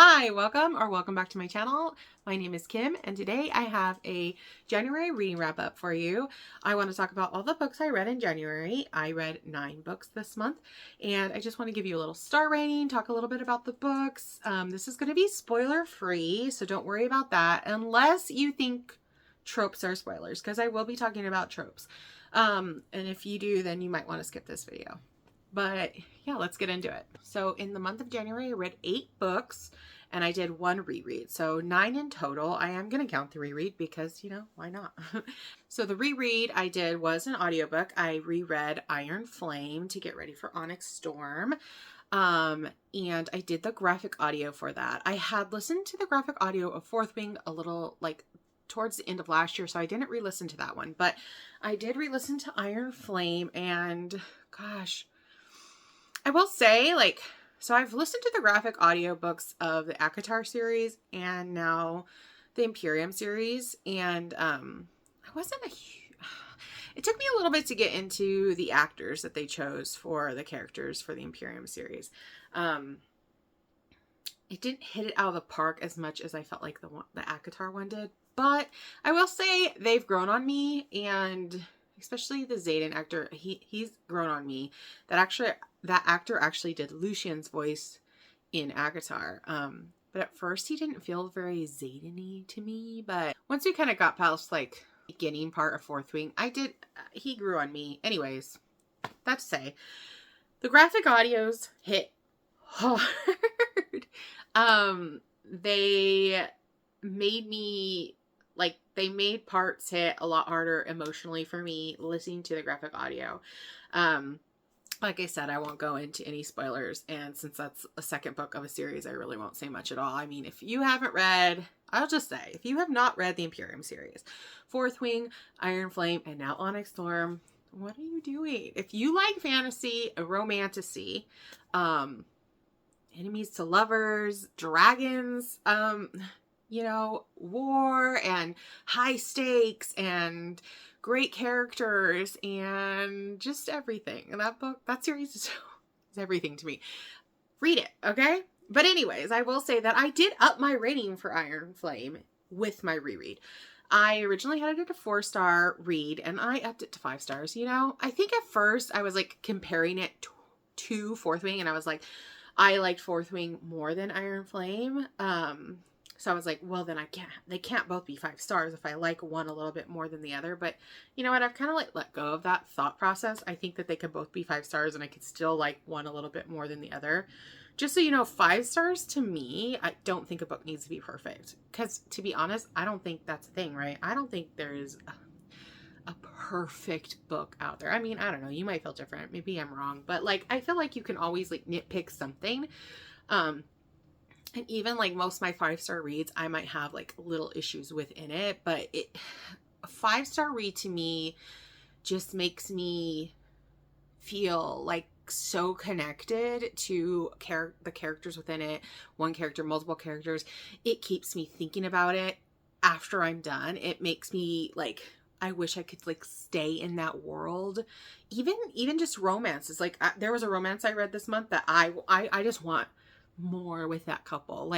Hi, welcome back to my channel. My name is Kim, and today I have a January reading wrap up for you. I want to talk about all the books I read in January. I read 9 books this month, and I just want to give you a little star rating, talk a little bit about the books. This is going to be spoiler free, so don't worry about that unless you think tropes are spoilers, because I will be talking about tropes. And if you do, then you might want to skip this video. But yeah, let's get into it. So in the month of January, I read 8 books and I did 1 reread. So 9 in total. I am going to count the reread because, why not? So the reread I did was an audiobook. I reread Iron Flame to get ready for Onyx Storm. And I did the graphic audio for that. I had listened to the graphic audio of Fourth Wing a little towards the end of last year, so I didn't re-listen to that one, but I did re-listen to Iron Flame, and gosh, I will say, so I've listened to the graphic audiobooks of the ACOTAR series and now the Imperium series, and it took me a little bit to get into the actors that they chose for the characters for the Imperium series. It didn't hit it out of the park as much as I felt like the ACOTAR one did, but I will say they've grown on me, and especially the Xaden actor, he's grown on me. That actor actually did Lucien's voice in ACOTAR. But at first he didn't feel very Xaden-y to me, but once we kind of got past beginning part of Fourth Wing, he grew on me. Anyways, that to say, the graphic audios hit hard. They made me they made parts hit a lot harder emotionally for me listening to the graphic audio. Like I said, I won't go into any spoilers, and since that's a second book of a series, I really won't say much at all. I mean, if you haven't read, I'll just say, if you have not read the Imperium series, Fourth Wing, Iron Flame, and now Onyx Storm, what are you doing? If you like fantasy, a romantasy, enemies to lovers, dragons, war and high stakes and great characters and just everything. And that series is everything to me. Read it, okay? But anyways, I will say that I did up my rating for Iron Flame with my reread. I originally had it at a 4-star read, and I upped it to 5 stars. I think at first I was comparing it to Fourth Wing, and I was I liked Fourth Wing more than Iron Flame. So I was well, then they can't both be 5 stars if I like one a little bit more than the other. But you know what? I've kind of let go of that thought process. I think that they could both be 5 stars and I could still like one a little bit more than the other. Just so you know, 5 stars to me, I don't think a book needs to be perfect. Because to be honest, I don't think that's a thing, right? I don't think there is a perfect book out there. I mean, I don't know. You might feel different. Maybe I'm wrong. But I feel like you can always nitpick something. And even most of my 5-star reads, I might have little issues within it, but a 5-star read to me just makes me feel so connected to the characters within it. One character, multiple characters. It keeps me thinking about it after I'm done. It makes me I wish I could stay in that world. Even just romances. There was a romance I read this month that I just want more with that couple.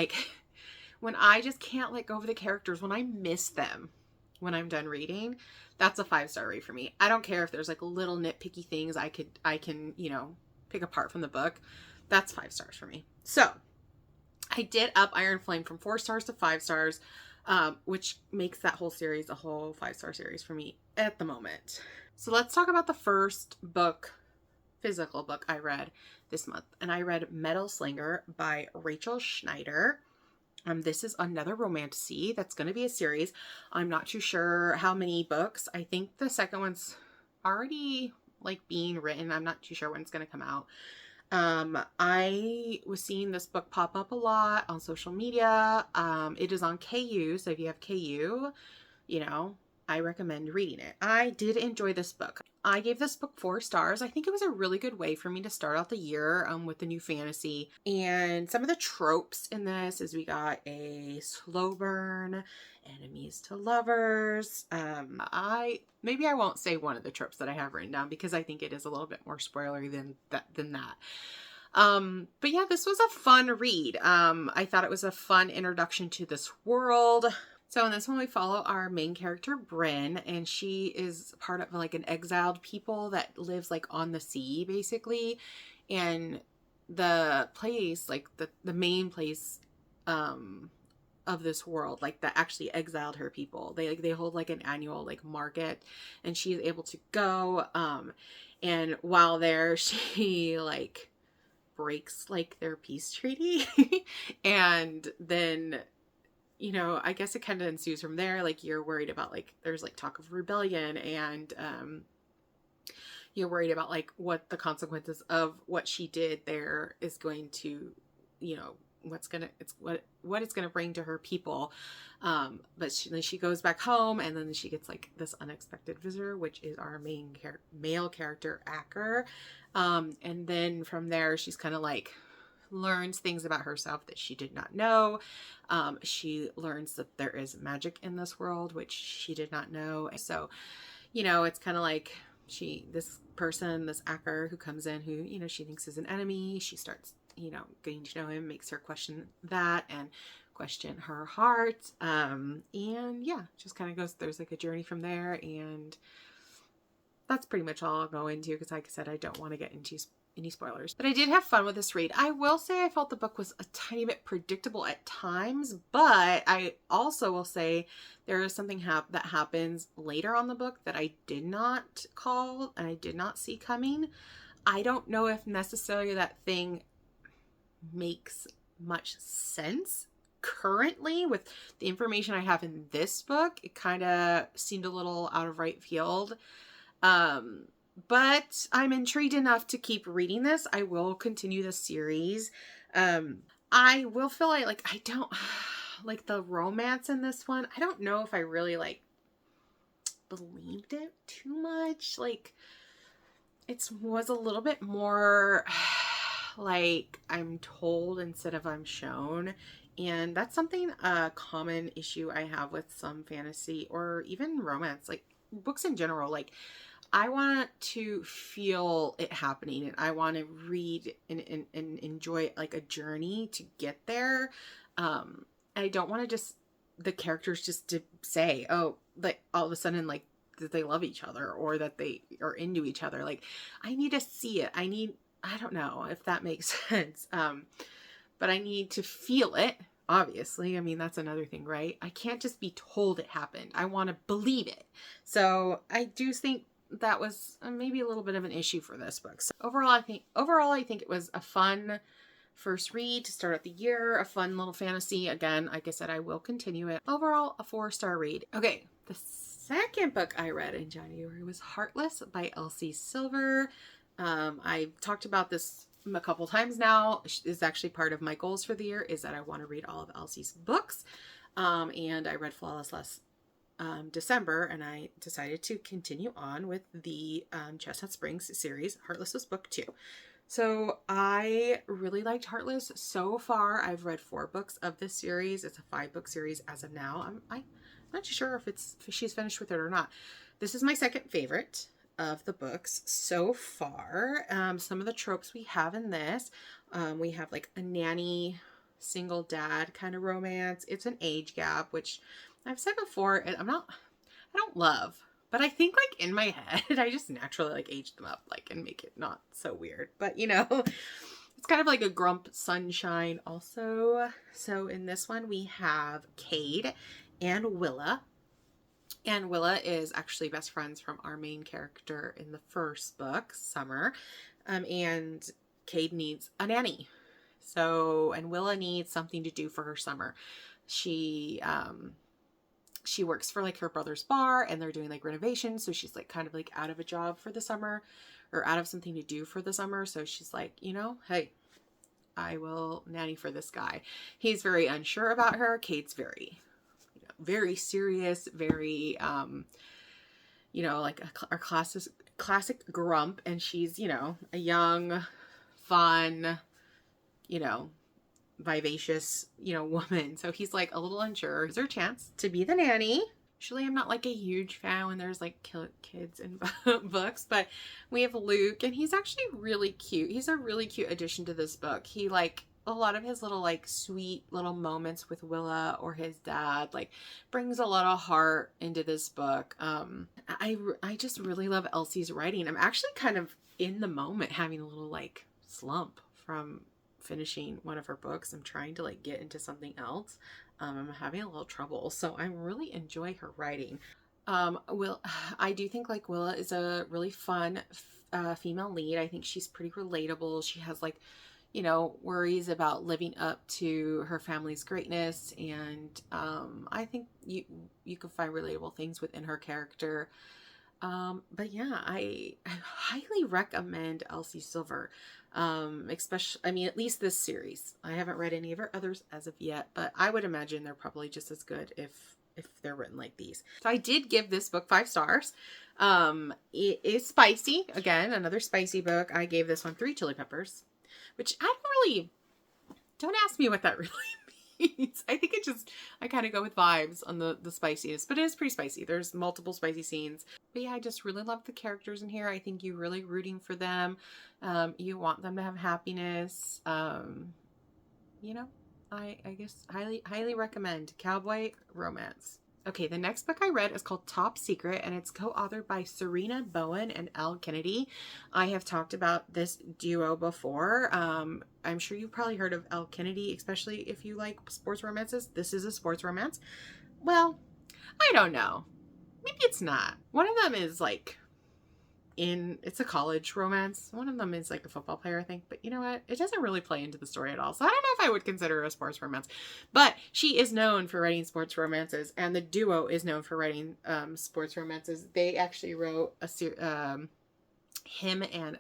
When I just can't let go of the characters, when I miss them when I'm done reading, that's a 5-star read for me. I don't care if there's little nitpicky things I can pick apart from the book. That's 5 stars for me. So I did up Iron Flame from 4 stars to 5 stars, which makes that whole series a whole 5-star series for me at the moment. So let's talk about the first book, physical book I read this month, and I read Metal Slinger by Rachel Schneider. This is another romantasy that's going to be a series. I'm not too sure how many books. I think the second one's already being written. I'm not too sure when it's going to come out. I was seeing this book pop up a lot on social media. It is on KU, so if you have KU, I recommend reading it. I did enjoy this book. I gave this book 4 stars. I think it was a really good way for me to start out the year with the new fantasy. And some of the tropes in this is we got a slow burn, enemies to lovers. Maybe I won't say one of the tropes that I have written down because I think it is a little bit more spoilery than that. But yeah, this was a fun read. I thought it was a fun introduction to this world. So in this one, we follow our main character, Bryn, and she is part of like an exiled people that lives like on the sea, basically. And the place, like the main place, of this world, like that actually exiled her people. They hold like an annual like market, and she's able to go. And while there, she like breaks like their peace treaty, and then I guess it kind of ensues from there. Like you're worried about like there's like talk of rebellion, and you're worried about like what the consequences of what she did there is going to, what it's gonna bring to her people. But she goes back home, and then she gets like this unexpected visitor, which is our main male character, Acker. And then from there, she's kind of like learns things about herself that she did not know. She learns that there is magic in this world, which she did not know. So, it's kind of like this Acker who comes in, who, she thinks is an enemy. She starts, getting to know him, makes her question that and question her heart. And yeah, just kind of goes, there's like a journey from there. And that's pretty much all I'll go into, because like I said, I don't want to get into any spoilers. But I did have fun with this read. I will say I felt the book was a tiny bit predictable at times, but I also will say there is something that happens later on the book that I did not call and I did not see coming. I don't know if necessarily that thing makes much sense currently with the information I have in this book. It kind of seemed a little out of right field. But I'm intrigued enough to keep reading this. I will continue the series. I will feel like I don't like the romance in this one. I don't know if I really like believed it too much. Like it was a little bit more like I'm told instead of I'm shown. And that's something, a common issue I have with some fantasy or even romance, like books in general. Like I want to feel it happening, and I want to read and enjoy like a journey to get there. I don't want to just the characters just to say, oh, like all of a sudden like that they love each other or that they are into each other. Like I need to see it. I don't know if that makes sense. But I need to feel it. Obviously, I mean, that's another thing, right? I can't just be told it happened. I want to believe it. So I do think that was maybe a little bit of an issue for this book. So overall, I think it was a fun first read to start out the year, a fun little fantasy. Again, like I said, I will continue it. Overall, a 4-star read. Okay, the second book I read in January was Heartless by Elsie Silver. I've talked about this a couple times now. It's actually part of my goals for the year is that I want to read all of Elsie's books. And I read Flawless last December, and I decided to continue on with the Chestnut Springs series. Heartless was book 2. So I really liked Heartless. So far, I've read 4 books of this series. It's a 5-book series as of now. I'm not sure if she's finished with it or not. This is my second favorite of the books so far. Some of the tropes we have in this, we have like a nanny, single dad kind of romance. It's an age gap, which I've said before, I don't love, but I think like in my head, I just naturally like age them up, like, and make it not so weird, but it's kind of like a Grump Sunshine also. So in this one, we have Cade and Willa. And Willa is actually best friends from our main character in the first book, Summer. And Cade needs a nanny. And Willa needs something to do for her summer. She works for like her brother's bar, and they're doing like renovations. So she's like kind of like out of a job for the summer, or out of something to do for the summer. So she's like, hey, I will nanny for this guy. He's very unsure about her. Cade's very serious, very, like our classic grump. And she's, a young, fun, vivacious, woman. So he's like a little unsure. It's her chance to be the nanny. Usually I'm not like a huge fan when there's like kids in books, but we have Luke and he's actually really cute. He's a really cute addition to this book. He like a lot of his little like sweet little moments with Willa or his dad like brings a lot of heart into this book. I just really love Elsie's writing. I'm actually kind of in the moment having a little like slump from finishing one of her books. I'm trying to like get into something else. I'm having a little trouble, so I really enjoy her writing. I do think like Willa is a really fun female lead. I think she's pretty relatable. She has like, you know, worries about living up to her family's greatness, and I think you can find relatable things within her character. But yeah, I highly recommend Elsie Silver. Especially, I mean, at least this series. I haven't read any of her others as of yet, but I would imagine they're probably just as good if they're written like these. So I did give this book 5 stars. It is spicy. Again, another spicy book. I gave this one 3 chili peppers, which don't ask me what that really means. I think I kind of go with vibes on the spiciness, but it is pretty spicy. There's multiple spicy scenes. But yeah, I just really love the characters in here. I think you're really rooting for them. You want them to have happiness. You know, I guess highly recommend Cowboy Romance. Okay, the next book I read is called Top Secret, and it's co-authored by Serena Bowen and Elle Kennedy. I have talked about this duo before. I'm sure you've probably heard of Elle Kennedy, especially if you like sports romances. This is a sports romance. Well, I don't know. Maybe it's not. One of them is like it's a college romance. One of them is like a football player, I think. But you know what? It doesn't really play into the story at all. So I don't know if I would consider it a sports romance. But she is known for writing sports romances. And the duo is known for writing sports romances. They actually wrote Him and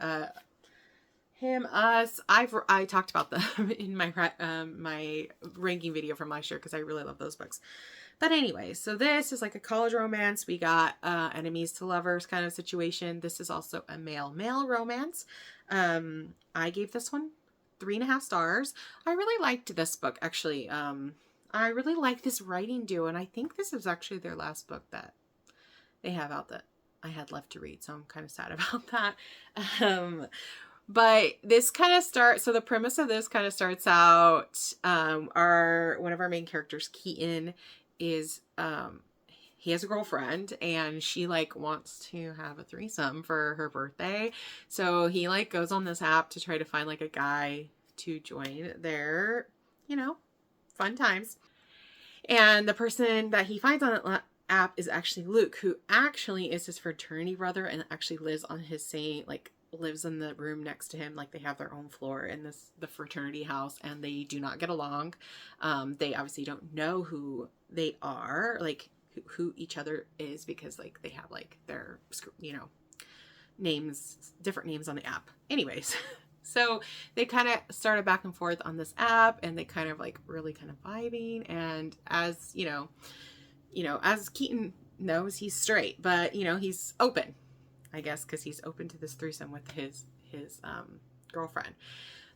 Him, Us. I talked about them in my my ranking video from last year because I really love those books. But anyway, so this is like a college romance. We got enemies to lovers kind of situation. This is also a male romance. I gave this one 3.5 stars. I really liked this book, actually. I really like this writing duo, and I think this is actually their last book that they have out that I had left to read, so I'm kind of sad about that. But this kind of so the premise of this kind of starts out, one of our main characters, Keaton, is he has a girlfriend and she like wants to have a threesome for her birthday, so he like goes on this app to try to find like a guy to join their, you know, fun times. And the person that he finds on that app is actually Luke, who actually is his fraternity brother and actually lives on his same, like lives in the room next to him. Like they have their own floor in the fraternity house, and they do not get along. They obviously don't know who they are, like who each other is, because like they have like their, you know, names, different names on the app. Anyways, so they kind of started back and forth on this app, and they kind of like really kind of vibing. And as you know, as Keaton knows, he's straight, but you know, he's open, I guess, because he's open to this threesome with his girlfriend.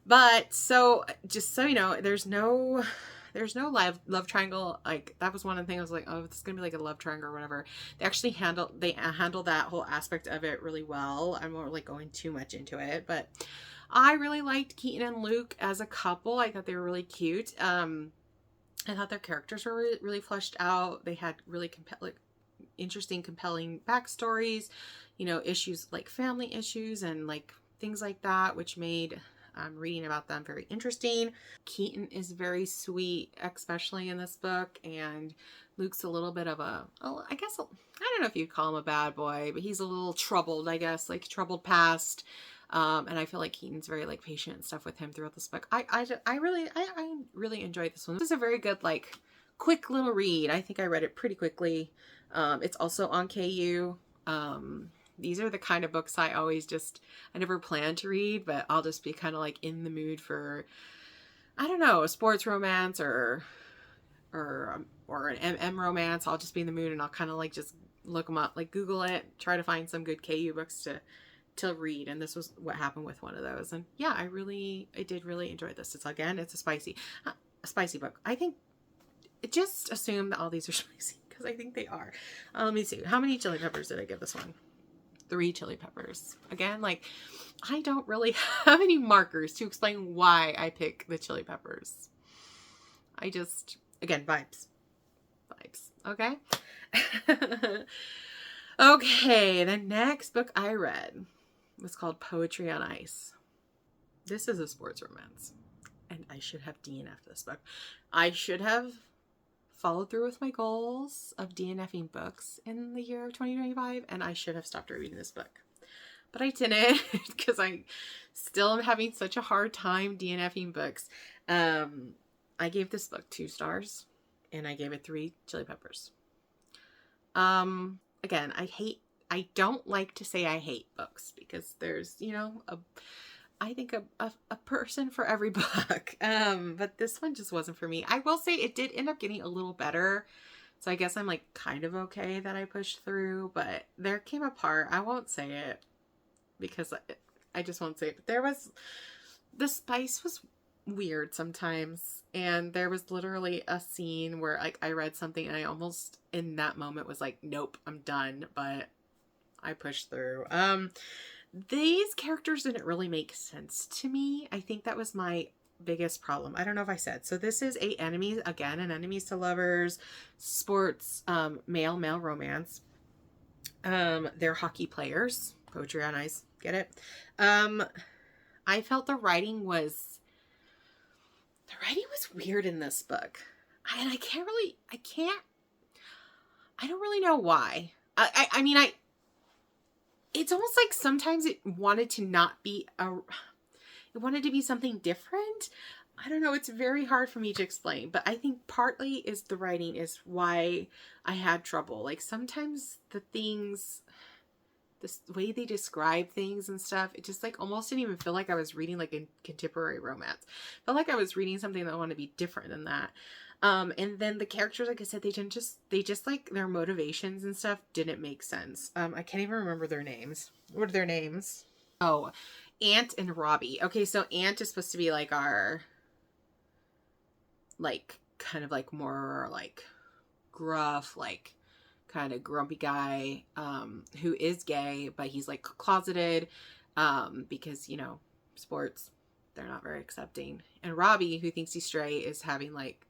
But so just so you know, there's no love triangle. Like that was one of the things I was like, oh, this is gonna be like a love triangle or whatever. They actually handle that whole aspect of it really well. I'm not like going too much into it, but I really liked Keaton and Luke as a couple. I thought they were really cute. I thought their characters were really, really fleshed out. They had really interesting, compelling backstories, you know, issues like family issues and like things like that, which made reading about them very interesting. Keaton is very sweet, especially in this book, and Luke's a little bit of I don't know if you'd call him a bad boy, but he's a little troubled, I guess, like troubled past. And I feel like Keaton's very like patient and stuff with him throughout this book. I really enjoyed this one. This is a very good, like, quick little read. I think I read it pretty quickly. It's also on KU. These are the kind of books I never plan to read, but I'll just be kind of like in the mood for, I don't know, a sports romance or an MM romance. I'll just be in the mood and I'll kind of like just look them up, like Google it, try to find some good KU books to read. And this was what happened with one of those. And yeah, I did really enjoy this. It's a spicy book. I think just assume that all these are spicy, because I think they are. Let me see. How many chili peppers did I give this one? 3 chili peppers. Again, like, I don't really have any markers to explain why I pick the chili peppers. I just, again, vibes. Vibes. Okay? Okay, the next book I read was called Poetry on Ice. This is a sports romance. And I should have DNF'd this book. I should have followed through with my goals of DNFing books in the year of 2025, and I should have stopped reading this book. But I didn't, because I still am having such a hard time DNFing books. I gave this book 2 stars, and I gave it 3 chili peppers. Again, I don't like to say I hate books, because there's, you know, I think a person for every book. But this one just wasn't for me. I will say it did end up getting a little better. So I guess I'm like kind of okay that I pushed through, but there came a part, I won't say it because I just won't say it, but the spice was weird sometimes. And there was literally a scene where like I read something and I almost in that moment was like, nope, I'm done. But I pushed through. These characters didn't really make sense to me. I think that was my biggest problem. I don't know if I said. So this is an enemies to lovers, sports, male romance. They're hockey players. Poetry on Ice. Get it? I felt the writing was weird in this book. And I don't really know why. I mean, it's almost like sometimes it wanted to not be it wanted to be something different. I don't know. It's very hard for me to explain, but I think partly is the writing is why I had trouble. Like sometimes the way they describe things and stuff, it just like almost didn't even feel like I was reading like a contemporary romance. It felt like I was reading something that wanted to be different than that. And then the characters, like I said, they just like their motivations and stuff didn't make sense. I can't even remember their names. What are their names? Oh, Ant and Robbie. Okay, so Ant is supposed to be like our, like, kind of like more like gruff, like kind of grumpy guy, who is gay, but he's like closeted, because, you know, sports, they're not very accepting. And Robbie, who thinks he's straight, is having like,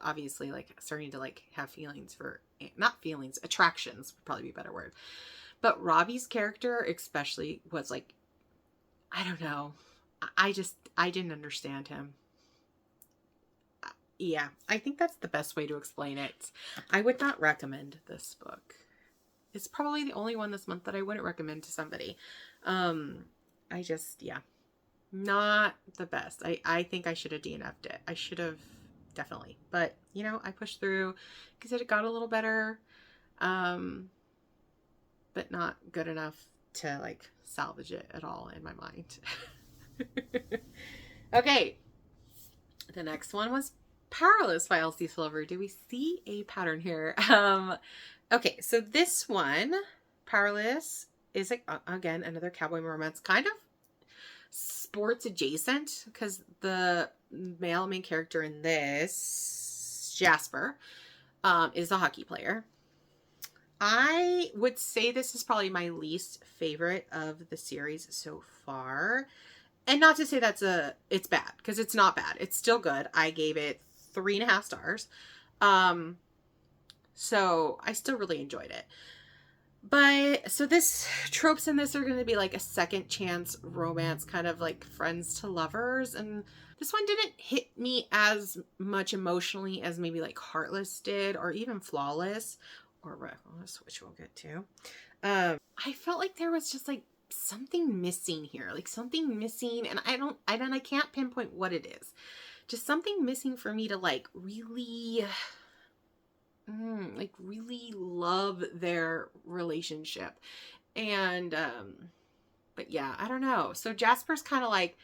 obviously like starting to like have feelings for, not feelings, attractions would probably be a better word. But Robbie's character especially was like, I don't know. I didn't understand him. Yeah, I think that's the best way to explain it. I would not recommend this book. It's probably the only one this month that I wouldn't recommend to somebody. Yeah, not the best. I think I should have DNF'd it. I should have definitely, but you know, I pushed through because it got a little better, but not good enough to like salvage it at all in my mind. Okay, the next one was Powerless by Elsie Silver. Do we see a pattern here? Okay, so this one, Powerless, is like again another cowboy romance, kind of sports adjacent, because the male main character in this, Jasper, is a hockey player. I would say this is probably my least favorite of the series so far. And not to say it's bad, because it's not bad. It's still good. I gave it 3.5 stars. So I still really enjoyed it. But so tropes in this are going to be like a second chance romance, kind of like friends to lovers. And this one didn't hit me as much emotionally as maybe like Heartless did, or even Flawless, or which we'll get to. I felt like there was just like something missing here, like something missing. And I can't pinpoint what it is. Just something missing for me to like really love their relationship. And but yeah, I don't know. So Jasper's kind of like,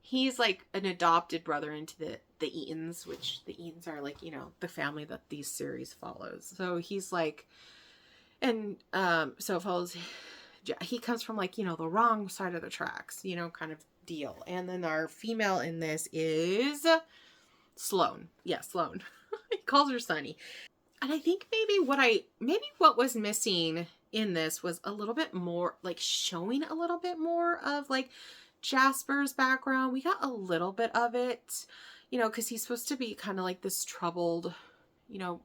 he's like an adopted brother into the Eatons, which the Eatons are like, you know, the family that these series follows. So he's like, and so it follows, he comes from like, you know, the wrong side of the tracks, you know, kind of deal. And then our female in this is Sloane. Yeah, Sloane. He calls her Sunny. And I think maybe what was missing in this was a little bit more, like showing a little bit more of like Jasper's background. We got a little bit of it, because he's supposed to be kind of like this troubled, you know,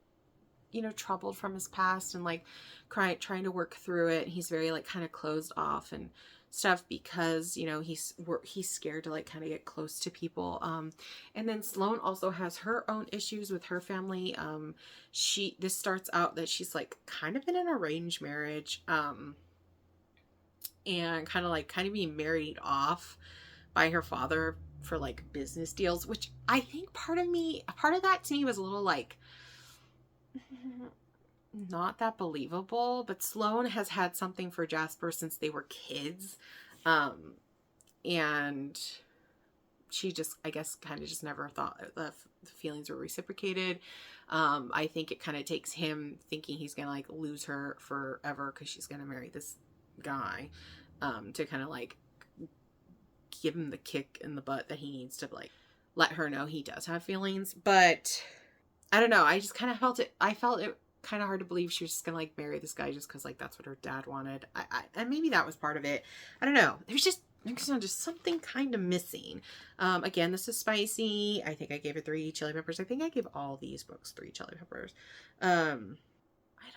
troubled from his past and like trying to work through it. He's very like kind of closed off and stuff because, he's scared to like kind of get close to people. And then Sloane also has her own issues with her family. This starts out that she's like kind of in an arranged marriage, and kind of being married off by her father for like business deals, which I think part of that to me was a little like not that believable. But Sloane has had something for Jasper since they were kids, and she just, I guess, kind of just never thought the feelings were reciprocated. I think it kind of takes him thinking he's gonna like lose her forever because she's gonna marry this guy, to kind of like give him the kick in the butt that he needs to like let her know he does have feelings. But I don't know, I just kind of felt it kind of hard to believe she was just gonna like marry this guy just because like that's what her dad wanted. And maybe that was part of it. I don't know, there's just something kind of missing. Again, this is spicy. I think I gave it 3 chili peppers. I think I gave all these books 3 chili peppers. I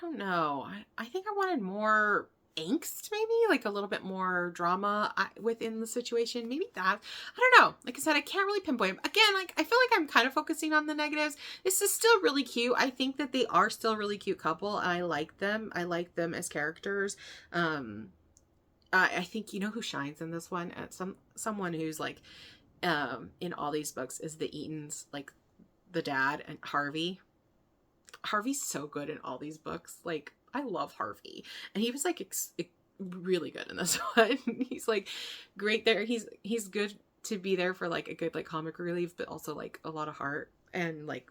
don't know, I think I wanted more angst, maybe like a little bit more drama within the situation. Maybe that, I don't know, like I said, I can't really pinpoint. Again, like I feel like I'm kind of focusing on the negatives. This is still really cute. I think that they are still a really cute couple, and I like them as characters. I think who shines in this one, someone who's like in all these books is the Eatons, like the dad, and Harvey's so good in all these books. Like I love Harvey, and he was like really good in this one. He's like great there. He's good to be there for like a good like comic relief, but also like a lot of heart, and like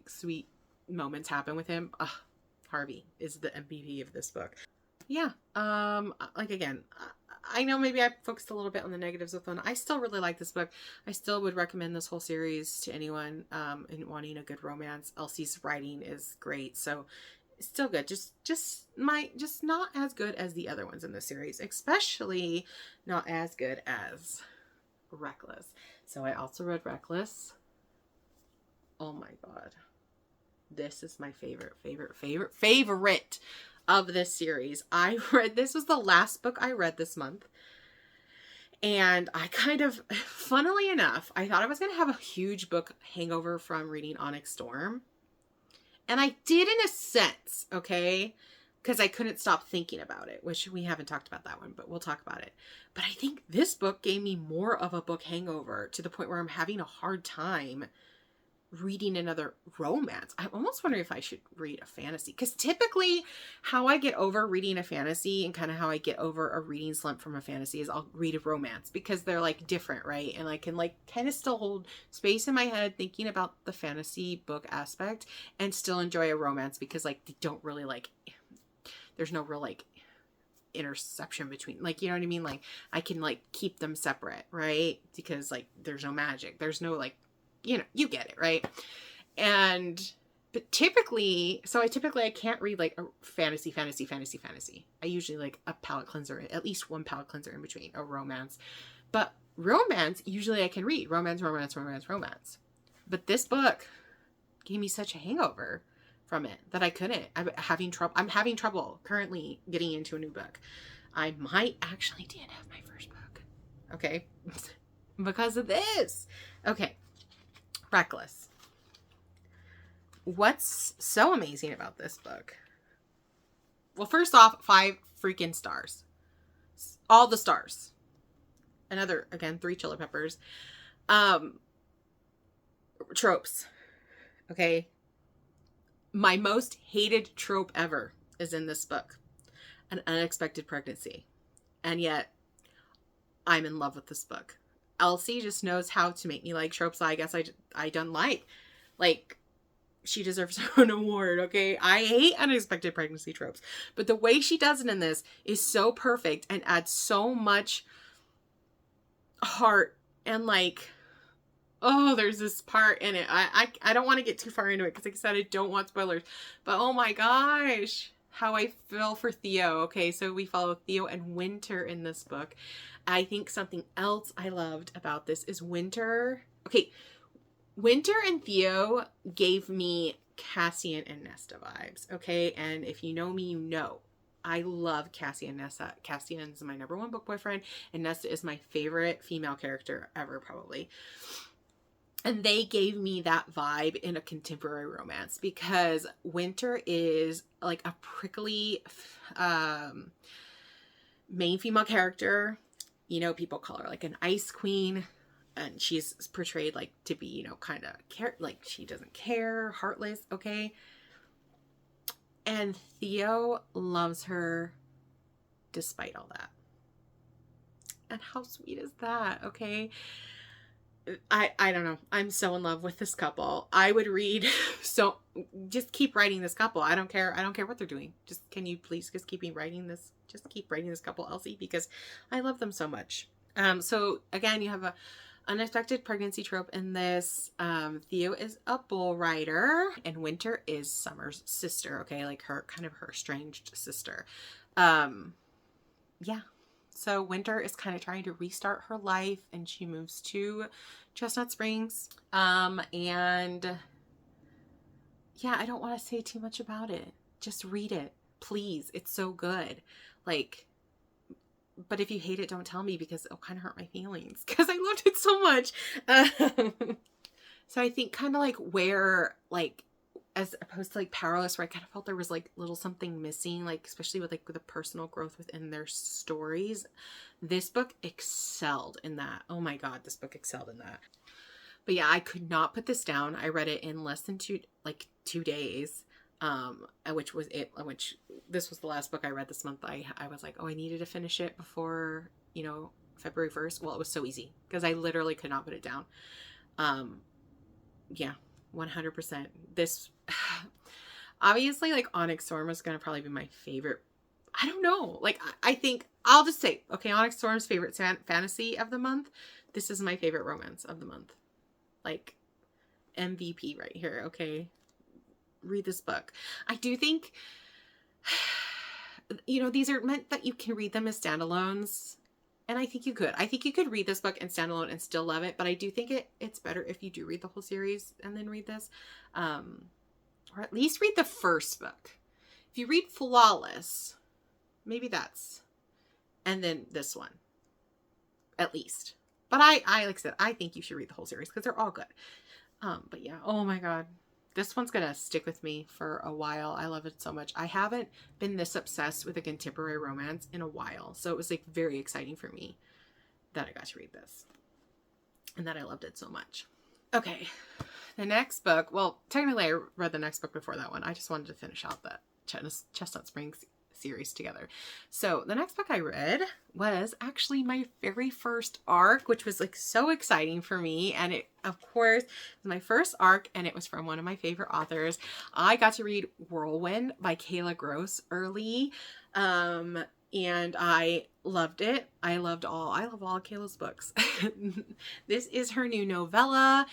sweet moments happen with him. Harvey is the MVP of this book. Yeah. Like again, I know maybe I focused a little bit on the negatives with one. I still really like this book. I still would recommend this whole series to anyone in wanting a good romance. Elsie's writing is great, so still good. Just not as good as the other ones in the series, especially not as good as Reckless. So I also read Reckless. Oh my god, this is my favorite of this series. This was the last book I read this month. And I kind of, funnily enough, I thought I was going to have a huge book hangover from reading Onyx Storm. And I did in a sense, okay? Because I couldn't stop thinking about it, which we haven't talked about that one, but we'll talk about it. But I think this book gave me more of a book hangover to the point where I'm having a hard time reading another romance. I'm almost wondering if I should read a fantasy, because typically how I get over reading a fantasy and kind of how I get over a reading slump from a fantasy is I'll read a romance, because they're like different, right? And I can like kind of still hold space in my head thinking about the fantasy book aspect and still enjoy a romance, because like they don't really like, there's no real like interception between, like, you know what I mean? Like I can like keep them separate, right? Because like there's no magic, there's no like, you get it, right? But typically I can't read like a fantasy. I usually like a palate cleanser, at least one palate cleanser in between, a romance. But romance, usually I can read romance. But this book gave me such a hangover from it that I couldn't. I'm having trouble currently getting into a new book. I might actually DNF my first book. Okay? Because of this. Okay. Reckless. What's so amazing about this book? Well, first off, 5 freaking stars. All the stars. Another, again, 3 chili peppers. Tropes. Okay. My most hated trope ever is in this book. An unexpected pregnancy. And yet, I'm in love with this book. Elsie just knows how to make me like tropes I guess I don't like. Like, she deserves an award, okay? I hate unexpected pregnancy tropes. But the way she does it in this is so perfect and adds so much heart and like Oh, there's this part in it. I don't want to get too far into it because, like I said, I don't want spoilers. But oh my gosh, how I feel for Theo. Okay, so we follow Theo and Winter in this book. I think something else I loved about this is Winter. Okay, Winter and Theo gave me Cassie and Nesta vibes. Okay, and if you know me, you know I love Cassie and Nesta. Cassian is my number one book boyfriend, and Nesta is my favorite female character ever, probably. And they gave me that vibe in a contemporary romance because Winter is like a prickly main female character. You know, people call her like an ice queen, and she's portrayed like to be, you know, kind of like she doesn't care, heartless, okay? And Theo loves her despite all that. And how sweet is that, okay? I don't know. I'm so in love with this couple. I would read, so just keep writing this couple. I don't care. I don't care what they're doing. Just, can you please just keep writing this? Just keep writing this couple, Elsie, because I love them so much. So again, you have a unexpected pregnancy trope in this. Theo is a bull rider and Winter is Summer's sister. Okay. Like her, kind of her estranged sister. Yeah. So Winter is kind of trying to restart her life and she moves to Chestnut Springs. And yeah, I don't want to say too much about it. Just read it, please. It's so good. Like, but if you hate it, don't tell me because it'll kind of hurt my feelings because I loved it so much. So I think kind of like where, like, as opposed to like Powerless, where I kind of felt there was like little something missing, like especially with like the personal growth within their stories. This book excelled in that. Oh my God, this book excelled in that. But yeah, I could not put this down. I read it in less than 2 days. Which this was the last book I read this month. I was like, oh, I needed to finish it before, you know, February 1st. Well, it was so easy because I literally could not put it down. Yeah, 100%. This, obviously, like Onyx Storm is going to probably be my favorite. I don't know. Like, I think I'll just say, okay, Onyx Storm's favorite fantasy of the month. This is my favorite romance of the month. Like, MVP right here. Okay. Read this book. I do think, you know, these are meant that you can read them as standalones. And I think you could. I think you could read this book in standalone and still love it. But I do think it's better if you do read the whole series and then read this. Or at least read the first book. If you read Flawless, maybe that's. And then this one. At least. But I like I said, I think you should read the whole series because they're all good. But yeah, oh my God. This one's going to stick with me for a while. I love it so much. I haven't been this obsessed with a contemporary romance in a while. So it was like very exciting for me that I got to read this and that I loved it so much. Okay. The next book. Well, technically I read the next book before that one. I just wanted to finish out that Chestnut Springs series together. So the next book I read was actually my very first arc, which was like so exciting for me. And it, of course, was my first arc and it was from one of my favorite authors. I got to read Whirlwind by Kayla Gross early. And I loved it. I love all of Kayla's books. This is her new novella.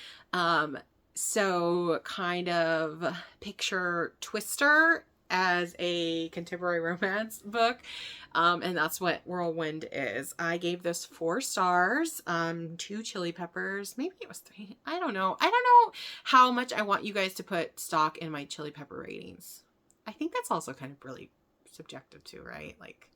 So kind of picture Twister as a contemporary romance book. And that's what Whirlwind is. I gave this 4 stars, 2 chili peppers. Maybe it was 3. I don't know. I don't know how much I want you guys to put stock in my chili pepper ratings. I think that's also kind of really subjective too, right? Like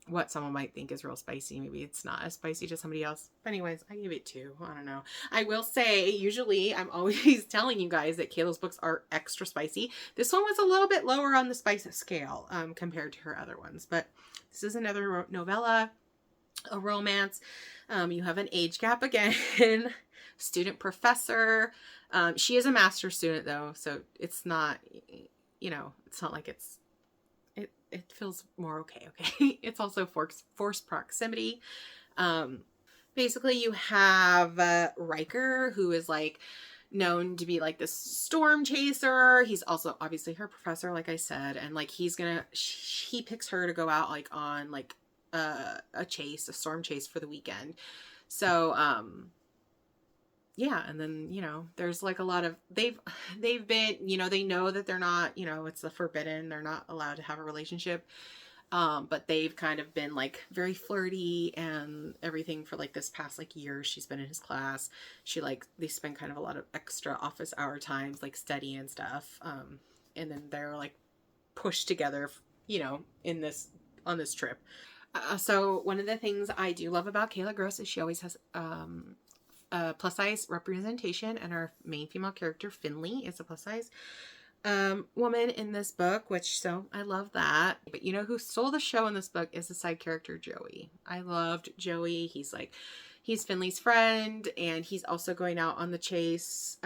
what someone might think is real spicy. Maybe it's not as spicy to somebody else. But anyways, I give it 2. I don't know. I will say, usually I'm always telling you guys that Kayla's books are extra spicy. This one was a little bit lower on the spice scale compared to her other ones. But this is another novella, a romance. You have an age gap again. Student professor. She is a master's student though. So it's not, you know, it's not like it's, it feels more okay. It's also forced proximity. Basically you have Riker, who is like known to be like this storm chaser. He's also obviously her professor, like I said, and like he picks her to go out like on like a storm chase for the weekend. So yeah, and then, you know, there's like a lot of they've been, you know, they know that they're not, you know, it's the forbidden, they're not allowed to have a relationship. But they've kind of been like very flirty and everything for like this past like year she's been in his class. She like they spend kind of a lot of extra office hour times like studying and stuff. And then they're like pushed together, you know, in this on this trip. So one of the things I do love about Kayla Gross is she always has plus size representation, and our main female character Finley is a plus size woman in this book, which so I love that. But you know who stole the show in this book is the side character Joey. I loved Joey. He's Finley's friend, and he's also going out on the chase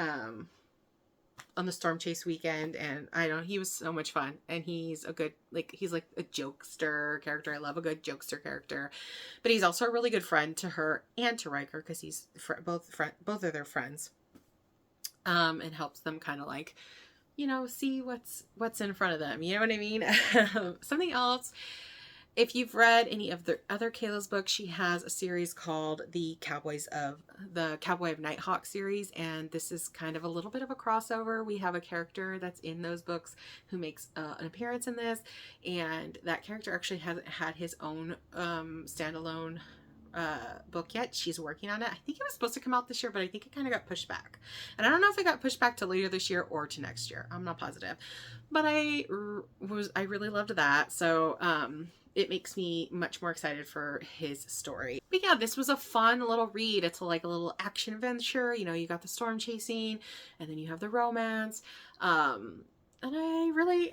on the storm chase weekend, and I don't know, he was so much fun, and he's a good, like, he's like a jokester character. I love a good jokester character, but he's also a really good friend to her and to Riker, because he's both of their friends, and helps them kind of like, you know, see what's in front of them, you know what I mean? Something else, if you've read any of the other Kayla's books, she has a series called the Cowboy of Nighthawk series, and this is kind of a little bit of a crossover. We have a character that's in those books who makes an appearance in this, and that character actually hasn't had his own standalone book yet. She's working on it. I think it was supposed to come out this year, but I think it kind of got pushed back, and I don't know if it got pushed back to later this year or to next year. I'm not positive, but I really loved that, so it makes me much more excited for his story. But yeah, this was a fun little read. It's like a little action adventure. You know, you got the storm chasing, and then you have the romance. And I really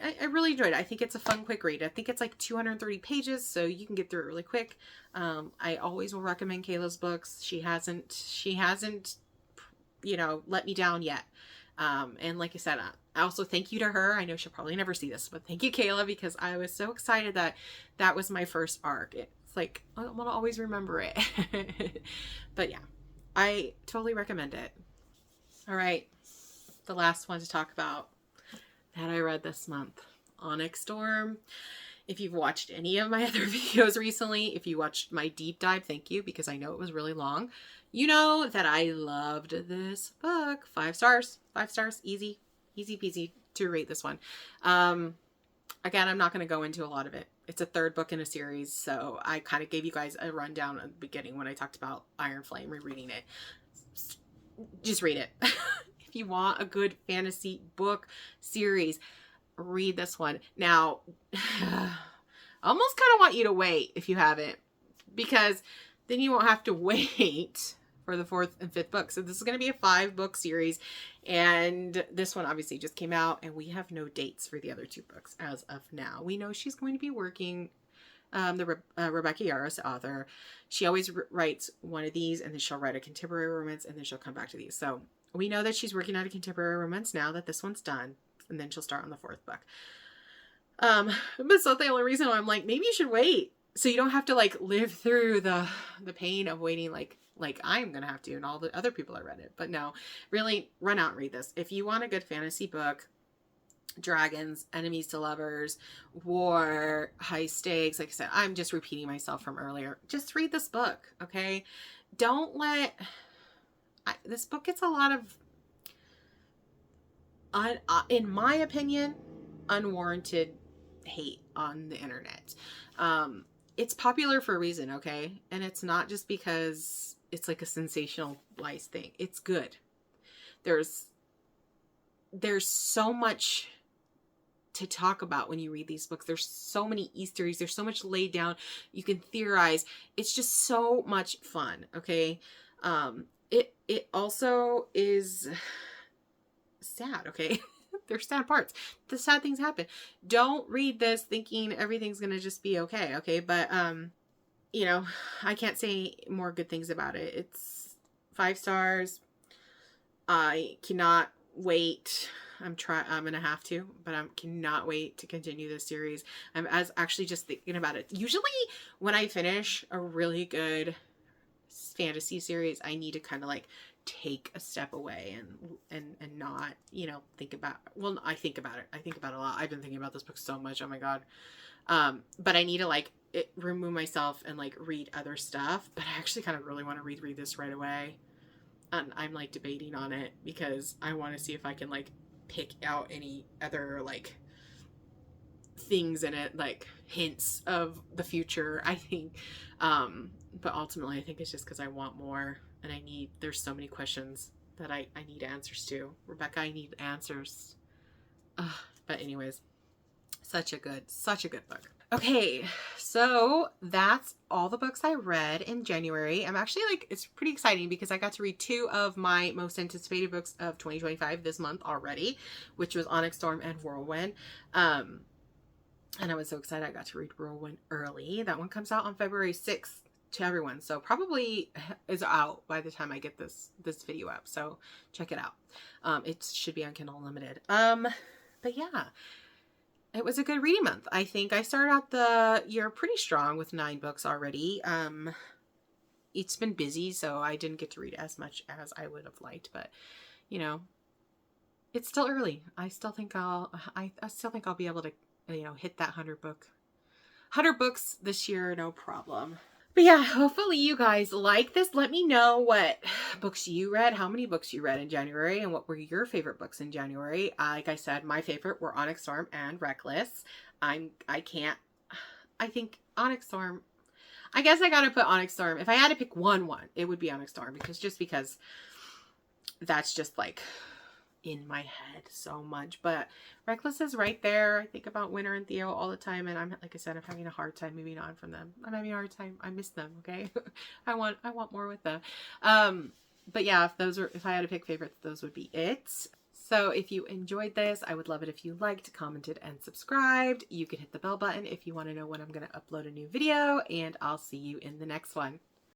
enjoyed it. I think it's a fun, quick read. I think it's like 230 pages, so you can get through it really quick. I always will recommend Kayla's books. She hasn't, you know, let me down yet. And like I said, I also thank you to her. I know she'll probably never see this, but thank you, Kayla, because I was so excited that was my first arc. It's like, I'm gonna always remember it. But yeah, I totally recommend it. All right, the last one to talk about that I read this month, Onyx Storm. If you've watched any of my other videos recently, if you watched my deep dive, thank you, because I know it was really long. You know that I loved this book. 5 stars. 5 stars. Easy peasy to rate this one. Again, I'm not going to go into a lot of it. It's a third book in a series, so I kind of gave you guys a rundown at the beginning when I talked about Iron Flame, rereading it. Just read it. If you want a good fantasy book series, read this one. Now, I almost kind of want you to wait if you haven't, because then you won't have to wait for the 4th and 5th book. So this is going to be a 5-book series, and this one obviously just came out, and we have no dates for the other 2 books as of now. We know she's going to be working, Rebecca Yarros, the author. She always writes one of these, and then she'll write a contemporary romance, and then she'll come back to these. So we know that she's working on a contemporary romance now that this one's done, and then she'll start on the 4th book. But it's not the only reason why I'm like, maybe you should wait, so you don't have to like live through the pain of waiting like I'm gonna have to, and all the other people that read it. But no, really, run out and read this. If you want a good fantasy book, dragons, enemies to lovers, war, high stakes, like I said, I'm just repeating myself from earlier. Just read this book, okay? Don't let... this book gets a lot of, in my opinion, unwarranted hate on the internet. It's popular for a reason, okay? And it's not just because it's like a sensationalized thing. It's good. There's so much to talk about when you read these books. There's so many Easter eggs. There's so much laid down. You can theorize. It's just so much fun, okay? It also is sad, okay? There's sad parts. The sad things happen. Don't read this thinking everything's gonna just be okay, okay? But, you know, I can't say more good things about it. It's 5 stars. I cannot wait. I'm gonna have to, but I cannot wait to continue this series. I'm actually just thinking about it. Usually when I finish a really good fantasy series, I need to kind of like take a step away and not, you know, think about, well, I think about it. I think about it a lot. I've been thinking about this book so much. Oh my God. But I need to like remove myself and like read other stuff, but I actually kind of really want to read this right away. and I'm like debating on it because I want to see if I can like pick out any other like things in it, like hints of the future, I think. But ultimately I think it's just because I want more, and there's so many questions that I need answers to. Rebecca, I need answers. But anyways, such a good book. Okay, so that's all the books I read in January. I'm actually like, it's pretty exciting because I got to read 2 of my most anticipated books of 2025 this month already, which was Onyx Storm and Whirlwind. And I was so excited I got to read Whirlwind early. That one comes out on February 6th to everyone, so probably is out by the time I get this video up, so check it out. It should be on Kindle Unlimited. But yeah, it was a good reading month. I think I started out the year pretty strong with 9 books already. It's been busy, so I didn't get to read as much as I would have liked, but you know, it's still early. I still think I'll be able to, you know, hit that 100 books this year, no problem. But yeah, hopefully you guys like this. Let me know what books you read, how many books you read in January, and what were your favorite books in January. Like I said, my favorite were Onyx Storm and Reckless. I think Onyx Storm, I guess I gotta put Onyx Storm. If I had to pick one, it would be Onyx Storm, because that's just like in my head so much. But Reckless is right there. I think about Winter and Theo all the time, and like I said, I'm having a hard time moving on from them. I'm having a hard time. I miss them. Okay. I want more with them. But yeah, if I had to pick favorites, those would be it. So if you enjoyed this, I would love it if you liked, commented, and subscribed. You can hit the bell button if you want to know when I'm going to upload a new video, and I'll see you in the next one.